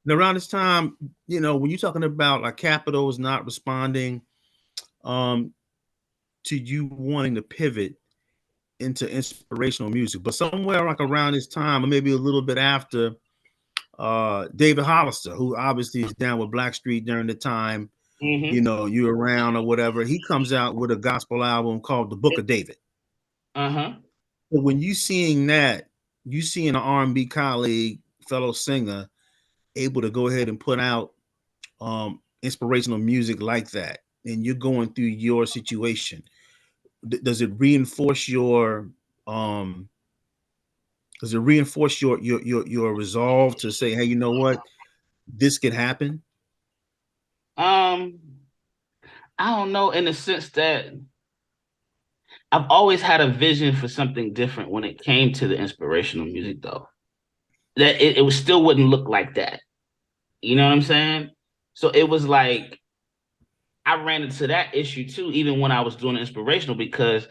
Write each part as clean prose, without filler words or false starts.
And around this time, when you're talking about like Capitol is not responding um, to you wanting to pivot into inspirational music, but somewhere like around this time, or maybe a little bit after, David Hollister, who obviously is down with Blackstreet during the time, you around or whatever, he comes out with a gospel album called The Book of David. So when you seeing that, you seeing an R&B colleague, fellow singer, able to go ahead and put out inspirational music like that, and you're going through your situation, does it reinforce your um your resolve to say, hey, you know what, this could happen? I don't know, in the sense that I've always had a vision for something different when it came to the inspirational music, though. That it still wouldn't look like that. You know what I'm saying? So it was like I ran into that issue too, even when I was doing inspirational, because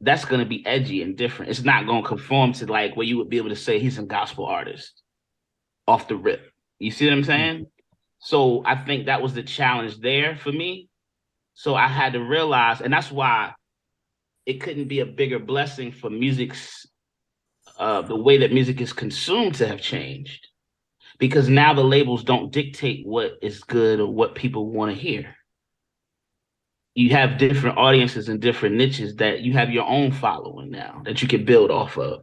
that's going to be edgy and different. It's not going to conform to like where you would be able to say he's a gospel artist off the rip. You see what I'm saying? So I think that was the challenge there for me. So I had to realize, and that's why it couldn't be a bigger blessing for music's the way that music is consumed to have changed, because now the labels don't dictate what is good or what people want to hear. You have different audiences and different niches that you have your own following now that you can build off of.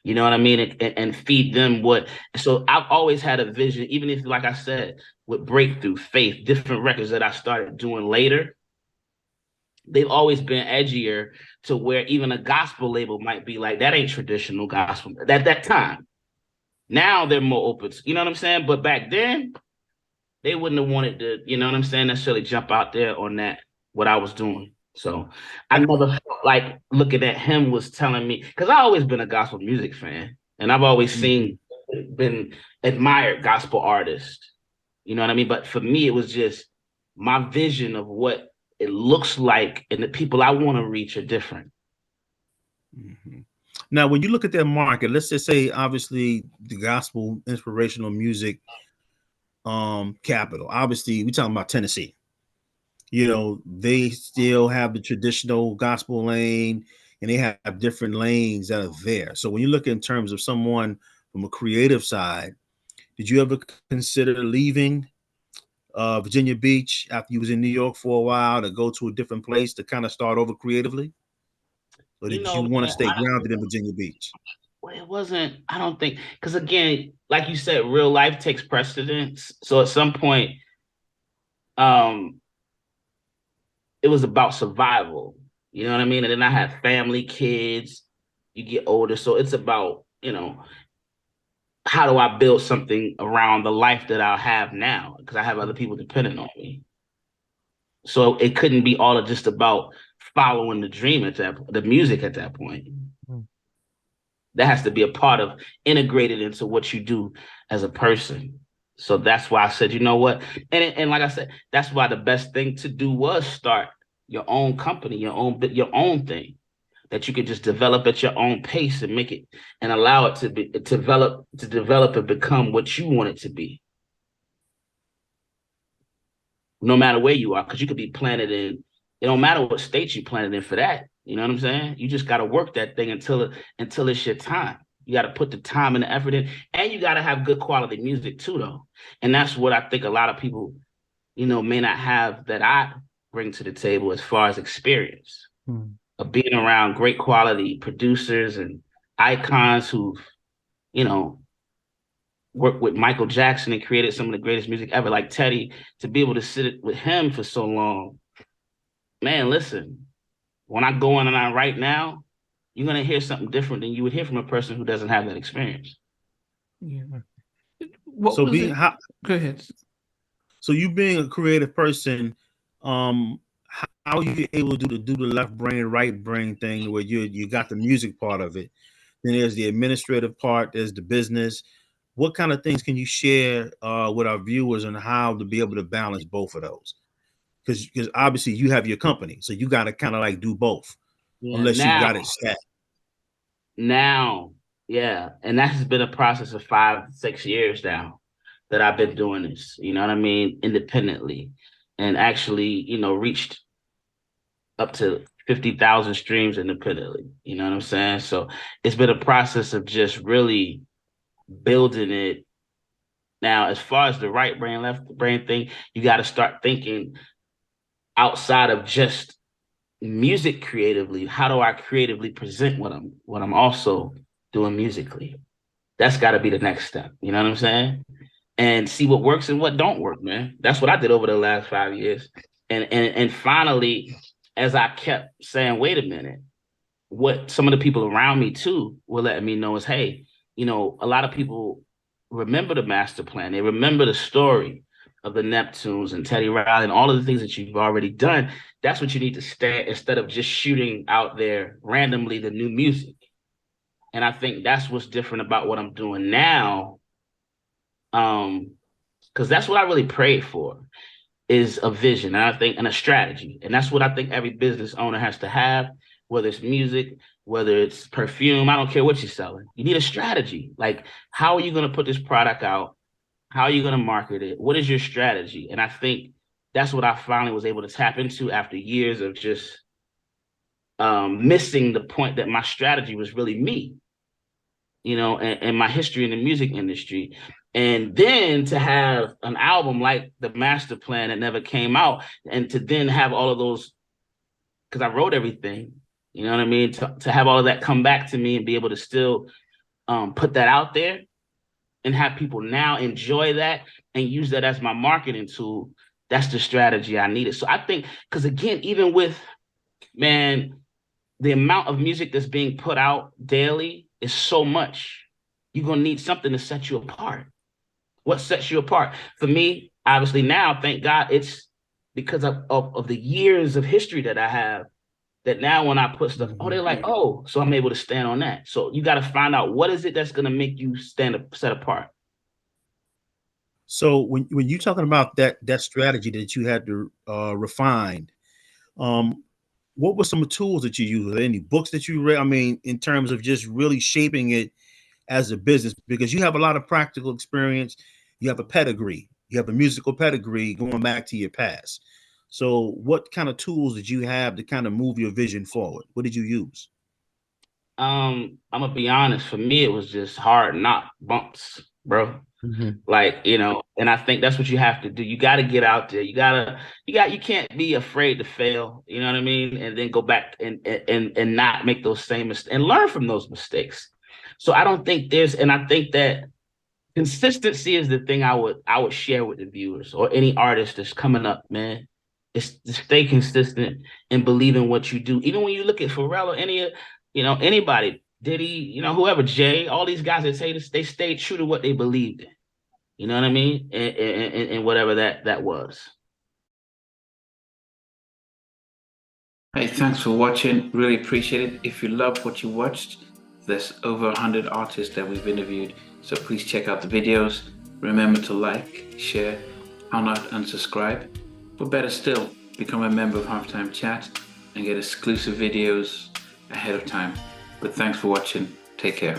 You know what I mean? And feed them what. So I've always had a vision, even if, like I said, with Breakthrough, Faith, different records that I started doing later, they've always been edgier to where even a gospel label might be like, that ain't traditional gospel at that time. Now they're more open, you know what I'm saying? But back then, they wouldn't have wanted to, you know what I'm saying, necessarily jump out there on that, what I was doing. So I never felt like looking at him was telling me, because I've always been a gospel music fan, and I've always been admired gospel artists. You know what I mean? But for me, it was just my vision of what it looks like, and the people I want to reach are different. Now, when you look at that market, let's just say, obviously, the gospel inspirational music capital. Obviously, we're talking about Tennessee. They still have the traditional gospel lane, and they have different lanes that are there. So when you look in terms of someone from a creative side, did you ever consider leaving Virginia Beach after you was in New York for a while to go to a different place to kind of start over creatively? Or did you want to stay grounded in Virginia Beach? Well, it wasn't, I don't think, because again, like you said, real life takes precedence. So at some point, it was about survival. You know what I mean? And then I had family, kids, you get older. So it's about, how do I build something around the life that I have now? Because I have other people depending on me. So it couldn't be all just about following the dream the music at that point. That has to be a part of, integrated into what you do as a person. So that's why I said, you know what? And like I said, that's why the best thing to do was start your own company, your own thing that you could just develop at your own pace and make it and allow it to develop and become what you want it to be. No matter where you are, because you could be planted in, it don't matter what state you planted in for that. You know what I'm saying? You just got to work that thing until it's your time. You got to put the time and the effort in, and you got to have good quality music too, though. And that's what I think a lot of people, may not have that I bring to the table as far as experience of being around great quality producers and icons who've, worked with Michael Jackson and created some of the greatest music ever, like Teddy, to be able to sit with him for so long. Man, listen, when I go on and on right now, you're going to hear something different than you would hear from a person who doesn't have that experience. Yeah. Go ahead. So you being a creative person, how are you able to do the left brain, right brain thing where you got the music part of it? Then there's the administrative part, there's the business. What kind of things can you share with our viewers on how to be able to balance both of those? Because obviously you have your company, so you got to kind of like do both, unless you got it set. Now, yeah, and that has been a process of 5-6 years now. that I've been doing this, you know what I mean, independently, and actually, you know, reached up to 50,000 streams independently. You know what I'm saying? So it's been a process of just really building it. Now, as far as the right brain, left brain thing, you got to start thinking outside of just music creatively. How do I creatively present what I'm also doing musically? That's got to be the next step. You know what I'm saying? And see what works and what don't work, man. That's what I did over the last 5 years. And finally, as I kept saying, wait a minute, what some of the people around me too were letting me know is, hey, you know, a lot of people remember the master plan. They remember the story of the Neptunes and Teddy Riley and all of the things that you've already done. That's what you need to stay instead of just shooting out there randomly the new music. And I think that's what's different about what I'm doing now. Because that's what I really prayed for, is a vision, and I think, and a strategy. And that's what I think every business owner has to have, whether it's music, whether it's perfume, I don't care what you're selling. You need a strategy. Like, how are you going to put this product out? How are you going to market it? What is your strategy? And I think that's what I finally was able to tap into after years of just missing the point that my strategy was really me, you know, and my history in the music industry. And then to have an album like the Master Plan that never came out, and to then have all of those, because I wrote everything, you know what I mean? To have all of that come back to me and be able to still put that out there and have people now enjoy that and use that as my marketing tool, that's the strategy I needed. So I think, because again, even with, man, the amount of music that's being put out daily is so much. You're going to need something to set you apart. What sets you apart? For me, obviously now, thank God, it's because of the years of history that I have, that now when I put stuff, oh, they're like, oh, so I'm able to stand on that. So you got to find out, what is it that's going to make you set apart? So when you're talking about that strategy that you had to refine, what were some tools that you used? Were there any books that you read? I mean, in terms of just really shaping it as a business, because you have a lot of practical experience, you have a pedigree, you have a musical pedigree going back to your past. So what kind of tools did you have to kind of move your vision forward? What did you use? I'm gonna be honest, for me, it was just hard knock bumps, bro. Like, you know, and I think that's what you have to do. You got to get out there. You can't be afraid to fail. You know what I mean? And then go back and not make those same mistakes and learn from those mistakes. So I don't think and I think that consistency is the thing I would share with the viewers or any artist that's coming up, man. It's to stay consistent and believe in what you do. Even when you look at Pharrell or anybody, Diddy, whoever, Jay, all these guys that say this, they stayed true to what they believed in. You know what I mean? And whatever that was. Hey, thanks for watching. Really appreciate it. If you love what you watched, there's over 100 artists that we've interviewed. So please check out the videos. Remember to like, share, and unsubscribe. But better still, become a member of Halftime Chat and get exclusive videos ahead of time. But thanks for watching. Take care.